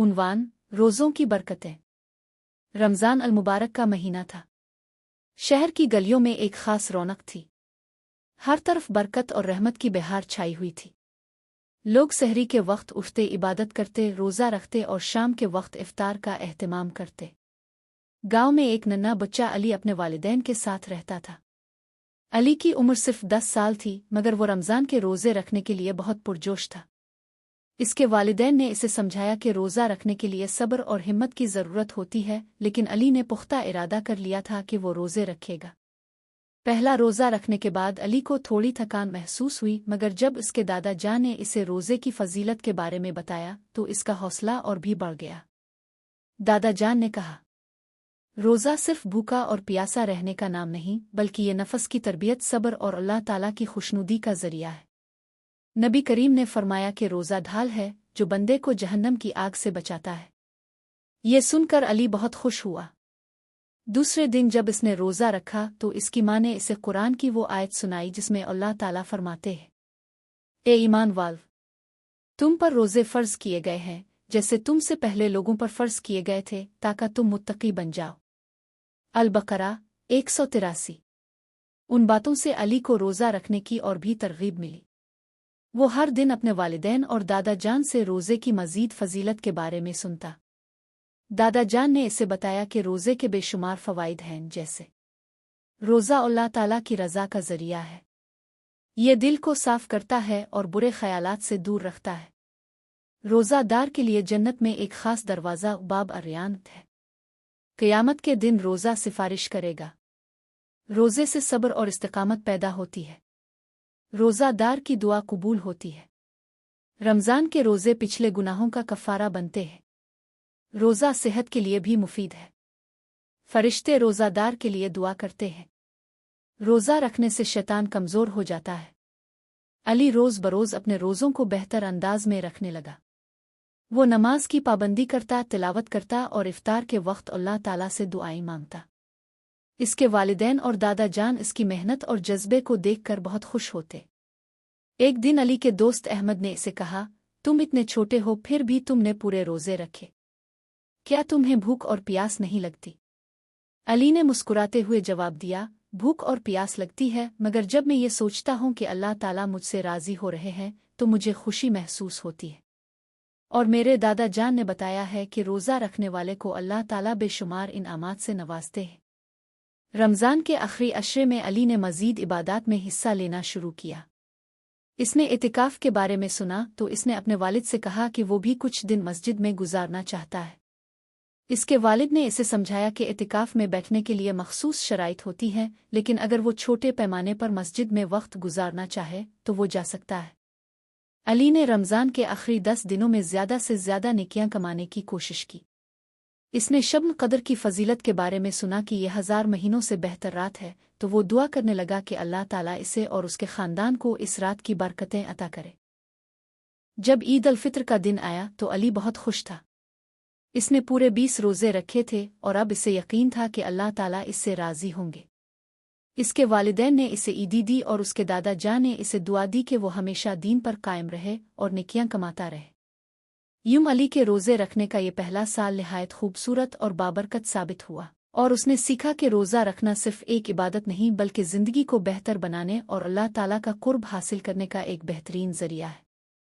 उन्वान रोज़ों की बरकतें। रमज़ान अल मुबारक का महीना था। शहर की गलियों में एक ख़ास रौनक थी। हर तरफ बरकत और रहमत की बहार छाई हुई थी। लोग सहरी के वक्त उठते, इबादत करते, रोज़ा रखते और शाम के वक्त इफ्तार का एहतमाम करते। गांव में एक नन्हा बच्चा अली अपने वालिदैन के साथ रहता था। अली की उम्र सिर्फ 10 साल थी, मगर वो रमज़ान के रोज़े रखने के लिए बहुत पुरजोश था। इसके वालिदैन ने इसे समझाया कि रोज़ा रखने के लिए सब्र और हिम्मत की ज़रूरत होती है, लेकिन अली ने पुख्ता इरादा कर लिया था कि वो रोज़े रखेगा। पहला रोज़ा रखने के बाद अली को थोड़ी थकान महसूस हुई, मगर जब इसके दादा जान ने इसे रोज़े की फजीलत के बारे में बताया तो इसका हौसला और भी बढ़ गया। दादा जान ने कहा, रोज़ा सिर्फ भूखा और प्यासा रहने का नाम नहीं, बल्कि ये नफस की तरबियत, सब्र और अल्लाह ताला की खुशनुदी का ज़रिया है। नबी करीम ने फरमाया कि रोज़ा ढाल है जो बंदे को जहन्नम की आग से बचाता है। ये सुनकर अली बहुत खुश हुआ। दूसरे दिन जब इसने रोज़ा रखा तो इसकी माँ ने इसे कुरान की वो आयत सुनाई जिसमें अल्लाह ताला फरमाते हैं, ए ईमान वाल, तुम पर रोज़े फ़र्ज़ किए गए हैं जैसे तुमसे पहले लोगों पर फ़र्ज़ किए गए थे, ताकि तुम मुत्तकी बन जाओ। अल बकरा 183। उन बातों से अली को रोज़ा रखने की और भी तरगीब मिली। वो हर दिन अपने वालिदैन और दादा जान से रोज़े की मज़ीद फजीलत के बारे में सुनता। दादा जान ने इसे बताया कि रोज़े के बेशुमार फ़वाइद हैं, जैसे रोज़ा अल्लाह ताला की रज़ा का ज़रिया है। ये दिल को साफ़ करता है और बुरे ख़यालात से दूर रखता है। रोज़ादार के लिए जन्नत में एक ख़ास दरवाज़ा बाब अर्यान है। क़यामत के दिन रोज़ा सिफारिश करेगा। रोज़े से सब्र और इस्तिक़ामत पैदा होती है। रोज़ादार की दुआ कबूल होती है। रमज़ान के रोज़े पिछले गुनाहों का कफ़ारा बनते हैं। रोज़ा सेहत के लिए भी मुफीद है। फरिश्ते रोज़ादार के लिए दुआ करते हैं। रोज़ा रखने से शैतान कमज़ोर हो जाता है। अली रोज़ बरोज़ अपने रोज़ों को बेहतर अंदाज में रखने लगा। वो नमाज की पाबंदी करता, तिलावत करता और इफ्तार के वक्त अल्लाह ताला से दुआएं मांगता। इसके वालिदैन और दादा जान इसकी मेहनत और जज्बे को देखकर बहुत खुश होते। एक दिन अली के दोस्त अहमद ने इसे कहा, तुम इतने छोटे हो फिर भी तुमने पूरे रोज़े रखे, क्या तुम्हें भूख और प्यास नहीं लगती? अली ने मुस्कुराते हुए जवाब दिया, भूख और प्यास लगती है, मगर जब मैं ये सोचता हूँ कि अल्लाह ताला मुझसे राज़ी हो रहे हैं तो मुझे खुशी महसूस होती है। और मेरे दादा जान ने बताया है कि रोज़ा रखने वाले को अल्लाह ताला बेशुमार इनामात से नवाजते हैं। रमज़ान के आखिरी अशरे में अली ने मज़ीद इबादात में हिस्सा लेना शुरू किया। इसने इतिकाफ़ के बारे में सुना तो इसने अपने वालिद से कहा कि वो भी कुछ दिन मस्जिद में गुजारना चाहता है। इसके वालिद ने इसे समझाया कि इतिकाफ़ में बैठने के लिए मखसूस शराइत होती हैं, लेकिन अगर वो छोटे पैमाने पर मस्जिद में वक्त गुजारना चाहे तो वो जा सकता है। अली ने रमज़ान के आखिरी 10 दिनों में ज़्यादा से ज़्यादा नेकियां कमाने की कोशिश की। इसने शब्न क़द्र की फ़जीलत के बारे में सुना कि यह 1000 महीनों से बेहतर रात है, तो वो दुआ करने लगा कि अल्लाह ताला इसे और उसके ख़ानदान को इस रात की बरकतें अता करे। जब ईद अल फ़ित्र का दिन आया तो अली बहुत खुश था। इसने पूरे 20 रोज़े रखे थे और अब इसे यकीन था कि अल्लाह ताला इससे राज़ी होंगे। इसके वालिदैन ने इसे ईदी दी और उसके दादा जान ने इसे दुआ दी कि वो हमेशा दीन पर कायम रहे और नेकियां कमाता रहे। यूं अली के रोज़े रखने का ये पहला साल निहायत खूबसूरत और बाबरकत साबित हुआ, और उसने सीखा कि रोज़ा रखना सिर्फ एक इबादत नहीं बल्कि ज़िंदगी को बेहतर बनाने और अल्लाह ताला का कुर्ब हासिल करने का एक बेहतरीन ज़रिया है।